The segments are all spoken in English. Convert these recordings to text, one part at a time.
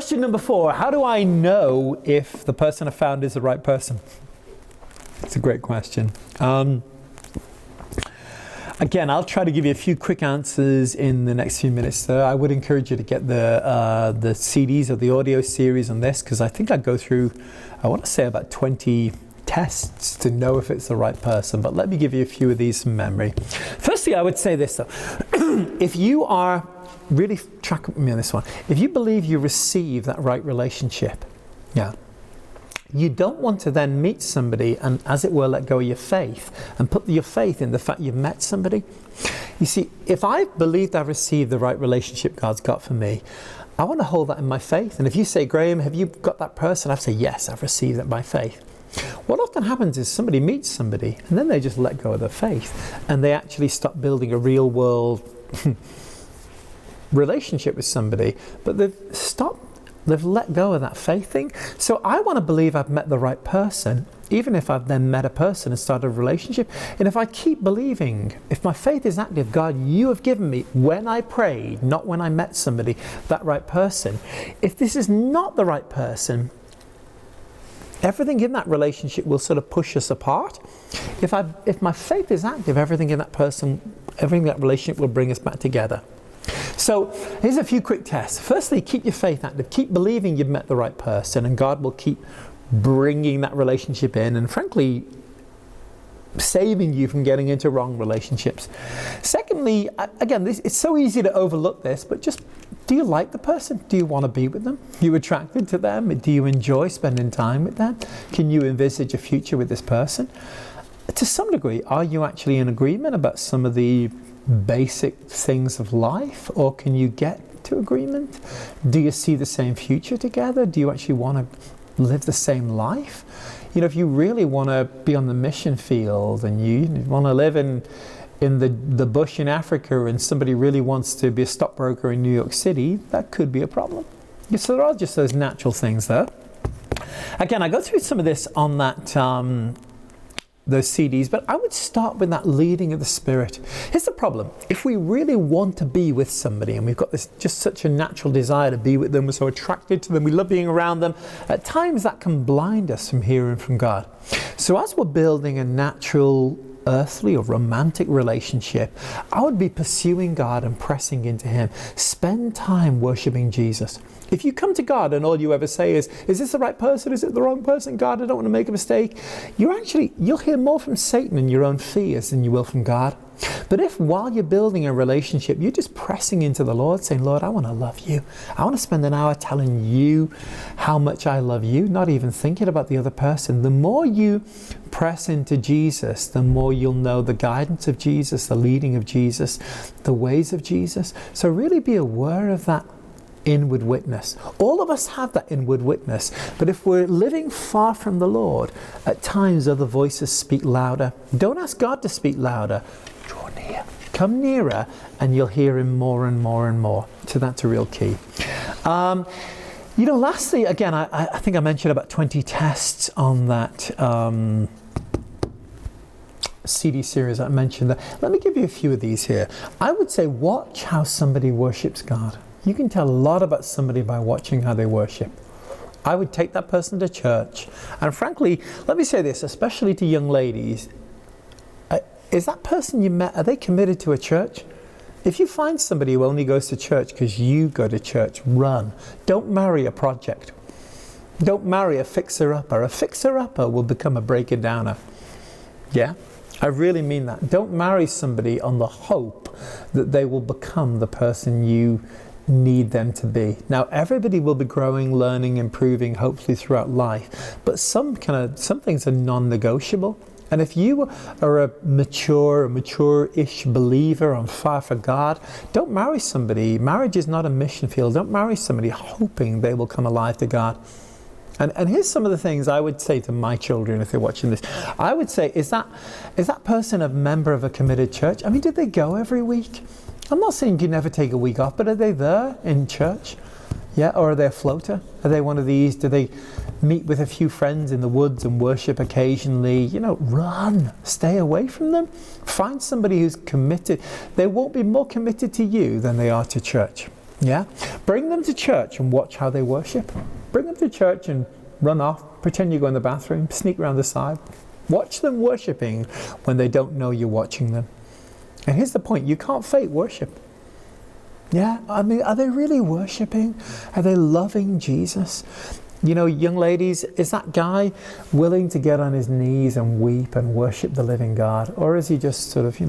Question number 4, how do I know if the person I found is the right person? It's a great question. Again, I'll try to give you a few quick answers in the next few minutes. So I would encourage you to get the CDs or the audio series on this, because I think I go through, I want to say about 20 tests to know if it's the right person. But let me give you a few of these from memory. Firstly, I would say this though. If you are really, track with me on this one. If you believe you receive that right relationship, you don't want to then meet somebody and, as it were, let go of your faith and put your faith in the fact you've met somebody. You see, if I believed I've received the right relationship God's got for me, I want to hold that in my faith. And if you say, Graham, have you got that person? I'd say, yes, I've received it by faith. What often happens is somebody meets somebody and then they just let go of their faith and they actually stop building a real world relationship with somebody, but they've let go of that faith thing. So I want to believe I've met the right person, even if I've then met a person and started a relationship. And if I keep believing, if my faith is active, God, you have given me, when I prayed, not when I met somebody, that right person. If this is not the right person, everything in that relationship will sort of push us apart. If my faith is active, everything in that person, everything in that relationship will bring us back together. So here's a few quick tests. Firstly, keep your faith active. Keep believing you've met the right person, and God will keep bringing that relationship in and frankly saving you from getting into wrong relationships. Secondly, again, it's so easy to overlook this, but just, do you like the person? Do you want to be with them? Are you attracted to them? Do you enjoy spending time with them? Can you envisage a future with this person? To some degree, are you actually in agreement about some of the basic things of life, or can you get to agreement? Do you see the same future together? Do you actually want to live the same life? You know, if you really want to be on the mission field and you want to live in the bush in Africa and somebody really wants to be a stockbroker in New York City, that could be a problem. So there are just those natural things there. Again, I go through some of this on that those CDs, but I would start with that leading of the Spirit. Here's the problem. If we really want to be with somebody and we've got this just such a natural desire to be with them, we're so attracted to them, we love being around them, at times that can blind us from hearing from God. So as we're building a natural earthly or romantic relationship, I would be pursuing God and pressing into Him. Spend time worshiping Jesus. If you come to God and all you ever say is this the right person? Is it the wrong person? God, I don't want to make a mistake. You'll hear more from Satan and your own fears than you will from God. But if while you're building a relationship, you're just pressing into the Lord, saying, Lord, I want to love you. I want to spend an hour telling you how much I love you, not even thinking about the other person. The more you press into Jesus, the more you'll know the guidance of Jesus, the leading of Jesus, the ways of Jesus. So really be aware of that inward witness. All of us have that inward witness, but if we're living far from the Lord, at times other voices speak louder. Don't ask God to speak louder. Draw near. Come nearer and you'll hear Him more and more and more. So that's a real key. Lastly, again, I think I mentioned about 20 tests on that CD series I mentioned. Let me give you a few of these here. I would say watch how somebody worships God. You can tell a lot about somebody by watching how they worship. I would take that person to church. And frankly, let me say this, especially to young ladies. Is that person you met, are they committed to a church? If you find somebody who only goes to church because you go to church, run. Don't marry a project. Don't marry a fixer-upper. A fixer-upper will become a breaker-downer. Yeah? I really mean that. Don't marry somebody on the hope that they will become the person you need them to be. Now, everybody will be growing, learning, improving, hopefully throughout life, but some things are non-negotiable. And if you are a mature-ish believer on fire for God, don't marry somebody. Marriage is not a mission field. Don't marry somebody hoping they will come alive to God. And here's some of the things I would say to my children if they're watching this. I would say, is that person a member of a committed church? I mean, did they go every week? I'm not saying you never take a week off, but are they there in church? Yeah, or are they a floater? Are they one of these? Do they meet with a few friends in the woods and worship occasionally? Run. Stay away from them. Find somebody who's committed. They won't be more committed to you than they are to church. Yeah? Bring them to church and watch how they worship. Bring them to church and run off, pretend you go in the bathroom, sneak around the side. Watch them worshipping when they don't know you're watching them. And here's the point, you can't fake worship. Yeah, I mean, are they really worshipping? Are they loving Jesus? You know, young ladies, is that guy willing to get on his knees and weep and worship the living God? Or is he just sort of,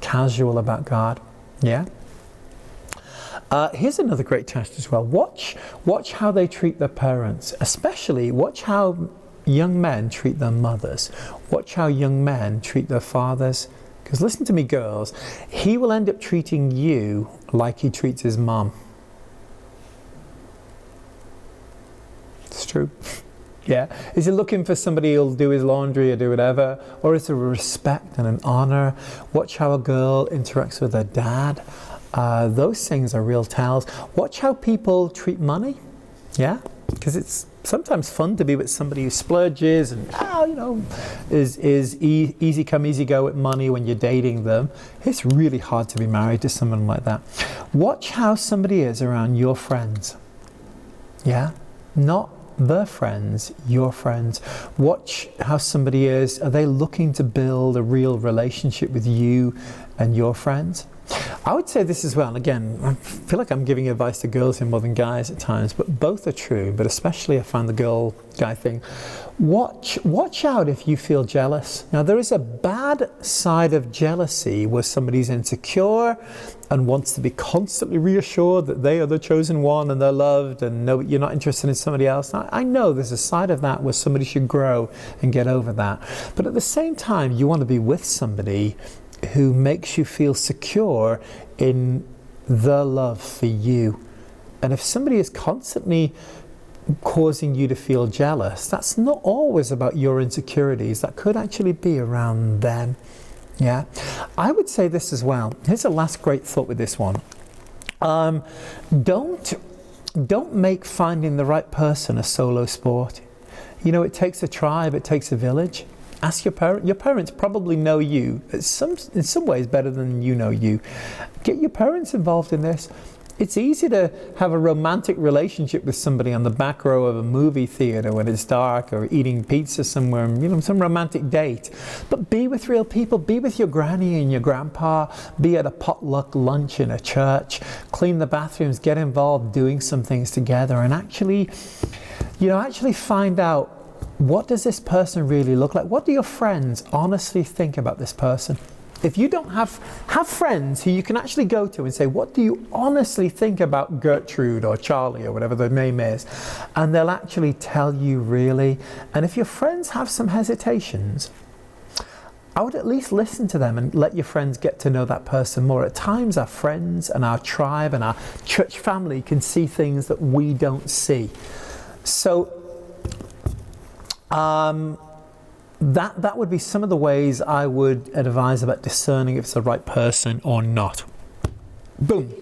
casual about God? Yeah? Here's another great test as well. Watch how they treat their parents. Especially, watch how young men treat their mothers. Watch how young men treat their fathers. Because listen to me, girls, he will end up treating you like he treats his mom. It's true. Yeah. Is he looking for somebody who'll do his laundry or do whatever? Or is there a respect and an honor? Watch how a girl interacts with her dad. Those things are real tells. Watch how people treat money. Yeah. Because it's sometimes fun to be with somebody who splurges and is easy come easy go with money when you're dating them. It's really hard to be married to someone like that. Watch how somebody is around your friends. Yeah, not their friends, your friends. Watch how somebody is. Are they looking to build a real relationship with you and your friends? I would say this as well, and again, I feel like I'm giving advice to girls here more than guys at times, but both are true, but especially I find the girl-guy thing. Watch out if you feel jealous. Now, there is a bad side of jealousy where somebody's insecure and wants to be constantly reassured that they are the chosen one and they're loved and no, you're not interested in somebody else. I know there's a side of that where somebody should grow and get over that. But at the same time, you want to be with somebody who makes you feel secure in their love for you. And if somebody is constantly causing you to feel jealous, that's not always about your insecurities. That could actually be around them. Yeah. I would say this as well. Here's a last great thought with this one. Don't make finding the right person a solo sport. It takes a tribe, it takes a village. Ask your parents. Your parents probably know you in some ways better than you know you. Get your parents involved in this. It's easy to have a romantic relationship with somebody on the back row of a movie theater when it's dark, or eating pizza somewhere, some romantic date. But be with real people. Be with your granny and your grandpa. Be at a potluck lunch in a church. Clean the bathrooms. Get involved doing some things together, and actually find out, what does this person really look like? What do your friends honestly think about this person? If you don't have friends who you can actually go to and say, what do you honestly think about Gertrude or Charlie or whatever their name is? And they'll actually tell you really. And if your friends have some hesitations, I would at least listen to them and let your friends get to know that person more. At times our friends and our tribe and our church family can see things that we don't see. So that would be some of the ways I would advise about discerning if it's the right person or not. Boom.